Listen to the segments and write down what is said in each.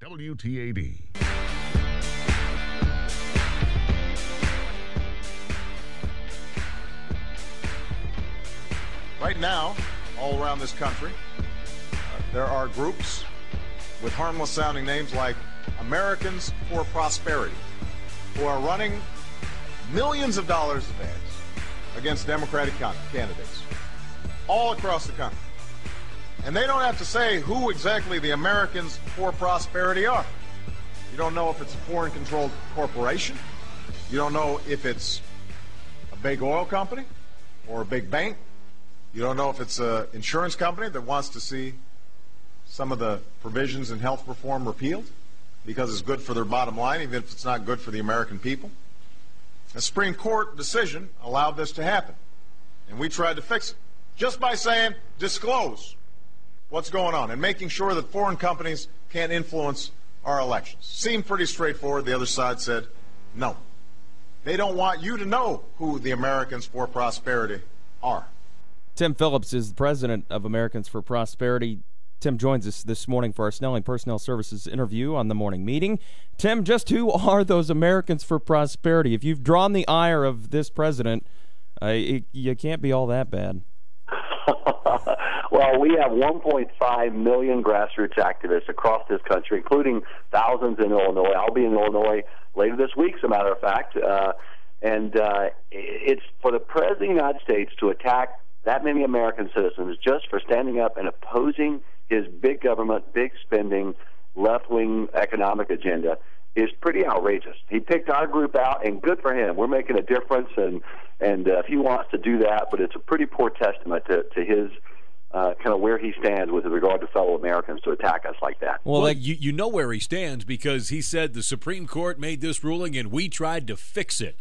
WTAD. Right now, all around this country, there are groups with harmless-sounding names like Americans for Prosperity, who are running millions of dollars of ads against Democratic candidates all across the country. And they don't have to say who exactly the Americans for Prosperity are. You don't know if it's a foreign-controlled corporation. You don't know if it's a big oil company or a big bank. You don't know if it's an insurance company that wants to see some of the provisions in health reform repealed because it's good for their bottom line, even if it's not good for the American people. A Supreme Court decision allowed this to happen, and we tried to fix it just by saying disclose what's going on and making sure that foreign companies can't influence our elections. Seemed pretty straightforward. The other side said no. They don't want you to know who the Americans for Prosperity are. Tim Phillips is the president of Americans for Prosperity. Tim joins us this morning for our Snelling Personnel Services interview on the morning meeting. Tim, just who are those Americans for Prosperity? If you've drawn the ire of this president, you can't be all that bad. Well, we have 1.5 million grassroots activists across this country, including thousands in Illinois. I'll be in Illinois later this week, as a matter of fact. It's for the President of the United States to attack that many American citizens just for standing up and opposing his big government, big spending, left-wing economic agenda is pretty outrageous. He picked our group out, and good for him. We're making a difference, and if he wants to do that, but it's a pretty poor testament to his kind of where he stands with regard to fellow Americans to attack us like that. Well, you know where he stands because he said the Supreme Court made this ruling and we tried to fix it.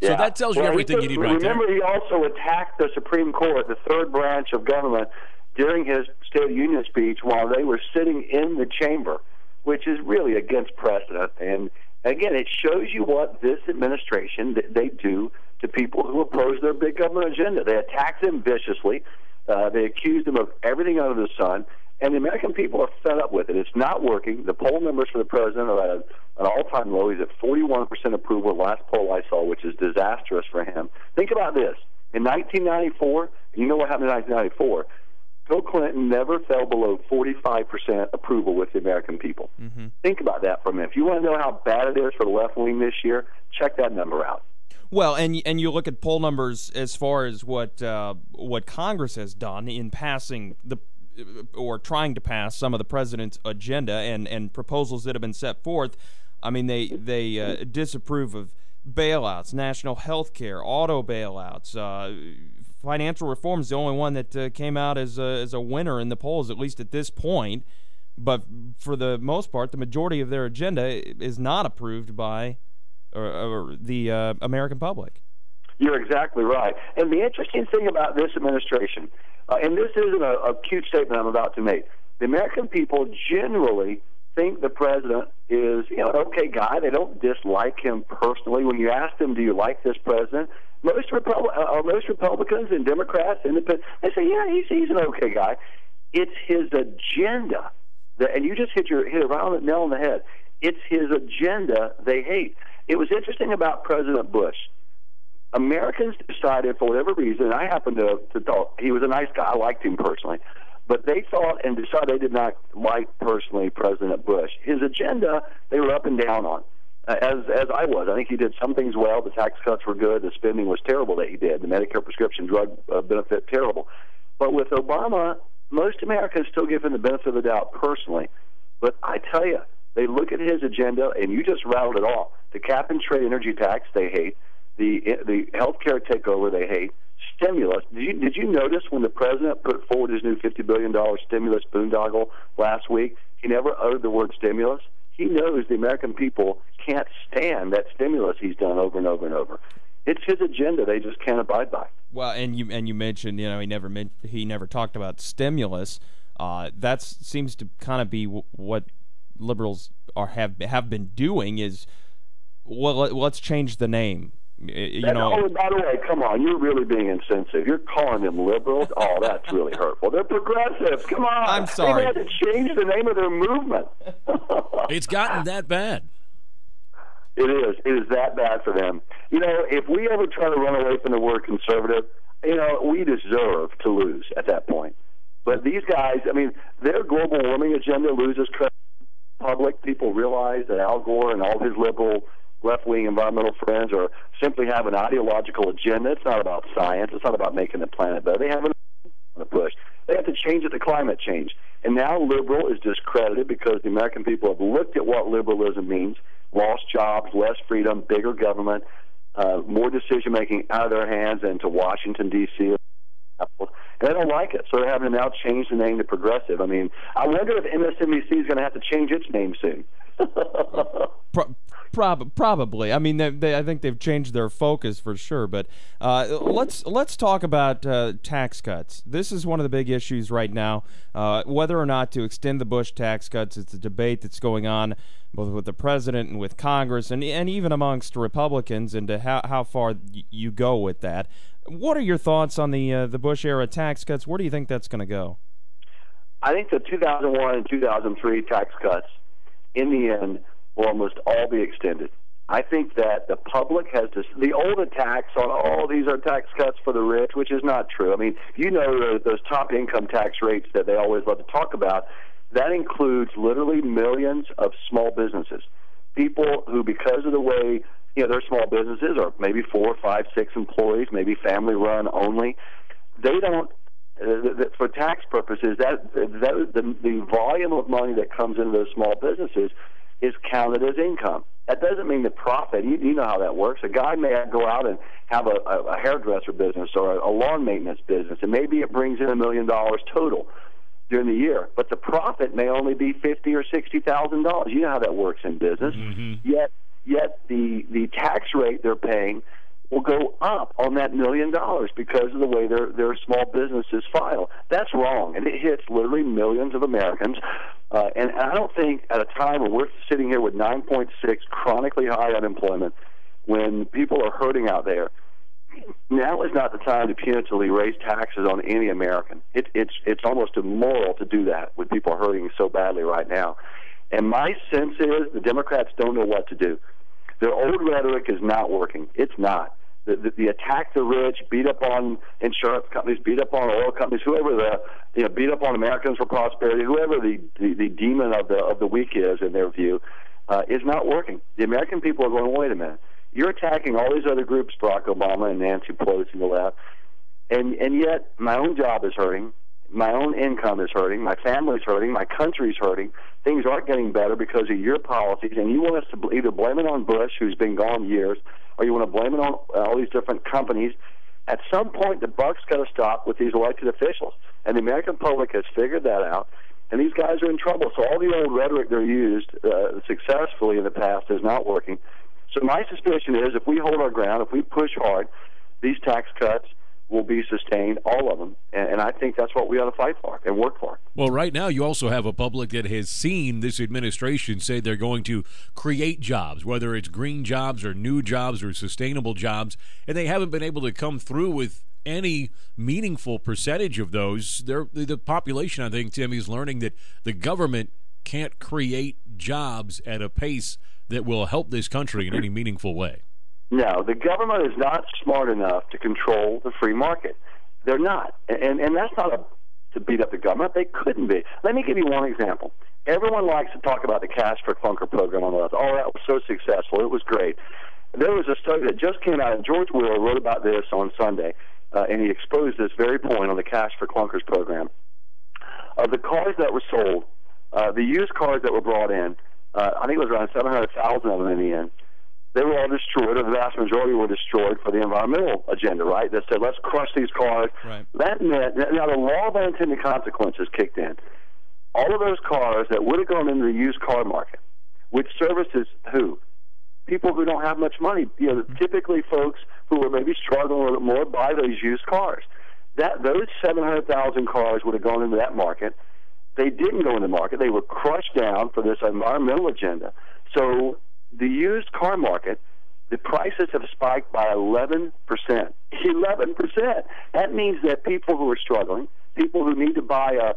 So yeah. that tells you everything you need right there. Remember, he also attacked the Supreme Court, the third branch of government, during his State of the Union speech while they were sitting in the chamber, which is really against precedent. And again, it shows you what this administration, they do to people who oppose their big government agenda. They attack them viciously. They accuse them of everything under the sun. And the American people are fed up with it. It's not working. The poll numbers for the president are at an all-time low. He's at 41% approval, the last poll I saw, which is disastrous for him. Think about this. In 1994, you know what happened in 1994, Bill Clinton never fell below 45% approval with the American people. Mm-hmm. Think about that for a minute. If you want to know how bad it is for the left wing this year, check that number out. Well, and you look at poll numbers as far as what Congress has done in passing or trying to pass some of the president's agenda and proposals that have been set forth. I mean, they disapprove of bailouts, national health care, auto bailouts. Financial reform is the only one that came out as a winner in the polls, at least at this point. But for the most part, the majority of their agenda is not approved by or the American public. You're exactly right. And the interesting thing about this administration, and this isn't a cute statement I'm about to make, the American people generally think the president is, an okay guy. They don't dislike him personally. When you ask them, do you like this president? Most Republicans and Democrats, independents, they say, yeah, he's an okay guy. It's his agenda, and you just hit a round nail on the head. It's his agenda they hate. It was interesting about President Bush. Americans decided, for whatever reason, and I happen to thought he was a nice guy. I liked him personally. But they thought and decided they did not like personally President Bush. His agenda, they were up and down on, as I was. I think he did some things well. The tax cuts were good. The spending was terrible that he did. The Medicare prescription drug benefit, terrible. But with Obama, most Americans still give him the benefit of the doubt personally. But I tell you, they look at his agenda, and you just rattled it off. The cap-and-trade energy tax, they hate. The health care takeover, they hate. Stimulus. Did you notice when the president put forward his new $50 billion stimulus boondoggle last week, he never uttered the word stimulus? He knows the American people can't stand that stimulus he's done over and over and over. It's his agenda they just can't abide by. Well, and you mentioned he never talked about stimulus. That seems to kind of be what liberals have been doing is, well, let's change the name Oh, by the way, come on, you're really being insensitive. You're calling them liberals? Oh, that's really hurtful. They're progressives. Come on. I'm sorry. They had to change the name of their movement. It's gotten that bad. It is. It is that bad for them. If we ever try to run away from the word conservative, we deserve to lose at that point. But these guys, their global warming agenda loses credit. Public people realize that Al Gore and all his liberal left-wing environmental friends are simply have an ideological agenda. It's not about science. It's not about making the planet better. They have a push. They have to change it to climate change. And now liberal is discredited because the American people have looked at what liberalism means: lost jobs, less freedom, bigger government, more decision-making out of their hands and to Washington, D.C., and they don't like it, so they're having to now change the name to progressive. I wonder if MSNBC is going to have to change its name soon. Probably. I think they've changed their focus for sure. But let's talk about tax cuts. This is one of the big issues right now. Whether or not to extend the Bush tax cuts, it's a debate that's going on both with the president and with Congress, and even amongst Republicans, and to how far you go with that. What are your thoughts on the Bush era tax cuts? Where do you think that's going to go? I think the 2001 and 2003 tax cuts, in the end, will almost all be extended. I think that the public has the old attacks on, these are tax cuts for the rich, which is not true. Those top income tax rates that they always love to talk about, that includes literally millions of small businesses. People who, because of the way their small businesses are maybe 4, 5, 6 employees, maybe family run only, they don't, for tax purposes, the volume of money that comes into those small businesses is counted as income. That doesn't mean the profit. You know how that works. A guy may go out and have a hairdresser business or a lawn maintenance business, and maybe it brings in $1 million total during the year, but the profit may only be $50,000 or $60,000. You know how that works in business. Mm-hmm. Yet the tax rate they're paying will go up on that $1 million because of the way their small businesses file. That's wrong, and it hits literally millions of Americans. And I don't think at a time when we're sitting here with 9.6 chronically high unemployment, when people are hurting out there, now is not the time to punitively raise taxes on any American. It's almost immoral to do that with people hurting so badly right now. And my sense is the Democrats don't know what to do. Their old rhetoric is not working. It's not. The attack the rich, beat up on insurance companies, beat up on oil companies, whoever beat up on Americans for prosperity, whoever the demon of the week is in their view, is not working. The American people are going, wait a minute. You're attacking all these other groups, Barack Obama and Nancy Pelosi and the left, and yet my own job is hurting, my own income is hurting, my family's hurting, my country's hurting. Things aren't getting better because of your policies, and you want us to either blame it on Bush, who's been gone years, or you want to blame it on all these different companies. At some point, the buck's got to stop with these elected officials, and the American public has figured that out, and these guys are in trouble. So all the old rhetoric they're used successfully in the past is not working. So my suspicion is if we hold our ground, if we push hard, these tax cuts will be sustained, all of them, and I think that's what we ought to fight for and work for. Well, right now you also have a public that has seen this administration say they're going to create jobs, whether it's green jobs or new jobs or sustainable jobs, and they haven't been able to come through with any meaningful percentage of those. The population, I think, Tim, is learning that the government can't create jobs at a pace that will help this country in any meaningful way. No, the government is not smart enough to control the free market. They're not. And that's not to beat up the government. They couldn't be. Let me give you one example. Everyone likes to talk about the Cash for Clunker program on the left. Oh, that was so successful. It was great. There was a study that just came out, and George Wheeler wrote about this on Sunday, and he exposed this very point on the Cash for Clunkers program. Of the cars that were sold, the used cars that were brought in, I think it was around 700,000 of them in the end. They were all destroyed, or the vast majority were destroyed for the environmental agenda, right? That said, let's crush these cars. Right. That meant, now the law of unintended consequences kicked in. All of those cars that would have gone into the used car market, which services who? People who don't have much money. Typically folks who are maybe struggling a little bit more buy those used cars. Those 700,000 cars would have gone into that market. They didn't go into the market. They were crushed down for this environmental agenda. So the used car market the prices have spiked by 11%. 11%. That means that people who are struggling, people who need to buy a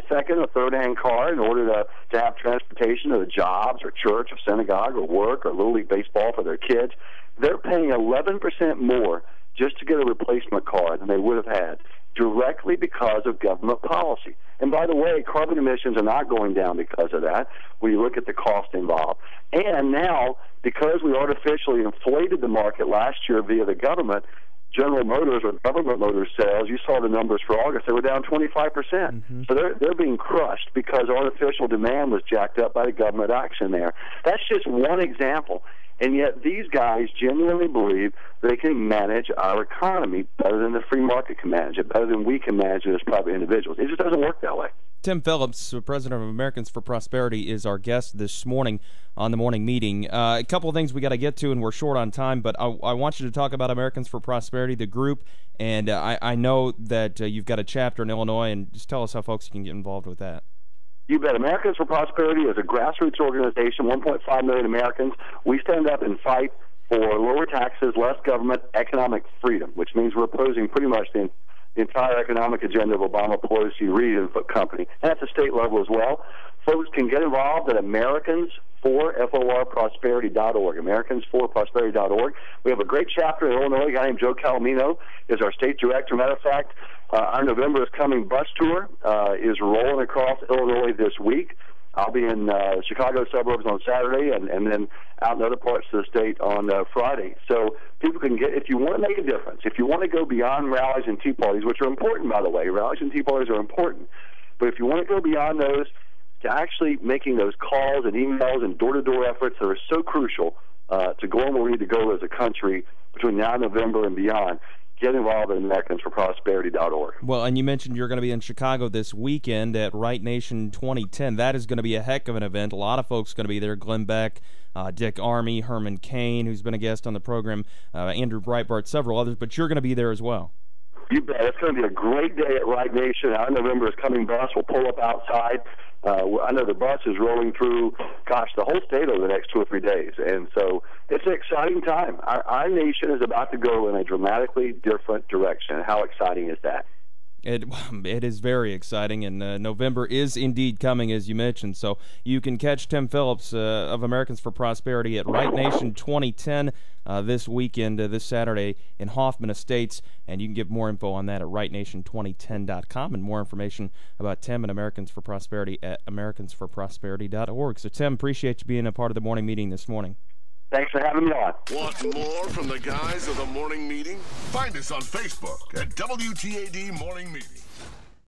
second or third-hand car in order to have transportation to the jobs or church or synagogue or work or Little League baseball for their kids, they're paying 11% more just to get a replacement car than they would have had, directly because of government policy. And by the way, carbon emissions are not going down because of that, when you look at the cost involved. And now, because we artificially inflated the market last year via the government, General Motors or government motor sales, you saw the numbers for August, they were down 25%. Mm-hmm. So they're being crushed because artificial demand was jacked up by the government action there. That's just one example. And yet these guys genuinely believe they can manage our economy better than the free market can manage it, better than we can manage it as private individuals. It just doesn't work that way. Tim Phillips, president of Americans for Prosperity, is our guest this morning on the morning meeting. A couple of things we got to get to, and we're short on time, but I want you to talk about Americans for Prosperity, the group, and I know that you've got a chapter in Illinois, and just tell us how folks can get involved with that. You bet. Americans for Prosperity is a grassroots organization, 1.5 million Americans. We stand up and fight for lower taxes, less government, economic freedom, which means we're opposing pretty much the entire economic agenda of Obama, Pelosi, Reid, and company. And at the state level as well. Folks can get involved at Americans4prosperity.org, Americans4prosperity.org. We have a great chapter in Illinois. A guy named Joe Calomino is our state director. Matter of fact, our November is Coming bus tour is rolling across Illinois this week. I'll be in Chicago suburbs on Saturday and then out in other parts of the state on Friday. So people can get, if you want to make a difference, if you want to go beyond rallies and tea parties, which are important, by the way, rallies and tea parties are important, but if you want to go beyond those to actually making those calls and emails and door-to-door efforts that are so crucial to going where we need to go as a country between now and November and beyond, get involved at AmericansForProsperity.org. Well, and you mentioned you're going to be in Chicago this weekend at Right Nation 2010. That is going to be a heck of an event. A lot of folks going to be there. Glenn Beck, Dick Armey, Herman Cain, who's been a guest on the program, Andrew Breitbart, several others, but you're going to be there as well. You bet. It's going to be a great day at Right Nation. Our November is Coming bus. We'll pull up outside. I know the bus is rolling through, the whole state over the next 2 or 3 days. And so it's an exciting time. Our nation is about to go in a dramatically different direction. How exciting is that? It is very exciting, and November is indeed coming, as you mentioned. So you can catch Tim Phillips of Americans for Prosperity at Right Nation 2010 this weekend, this Saturday in Hoffman Estates, and you can get more info on that at rightnation2010.com, and more information about Tim and Americans for Prosperity at americansforprosperity.org. So, Tim, appreciate you being a part of the morning meeting this morning. Thanks for having me on. Want more from the guys of the morning meeting? Find us on Facebook at WTAD Morning Meeting.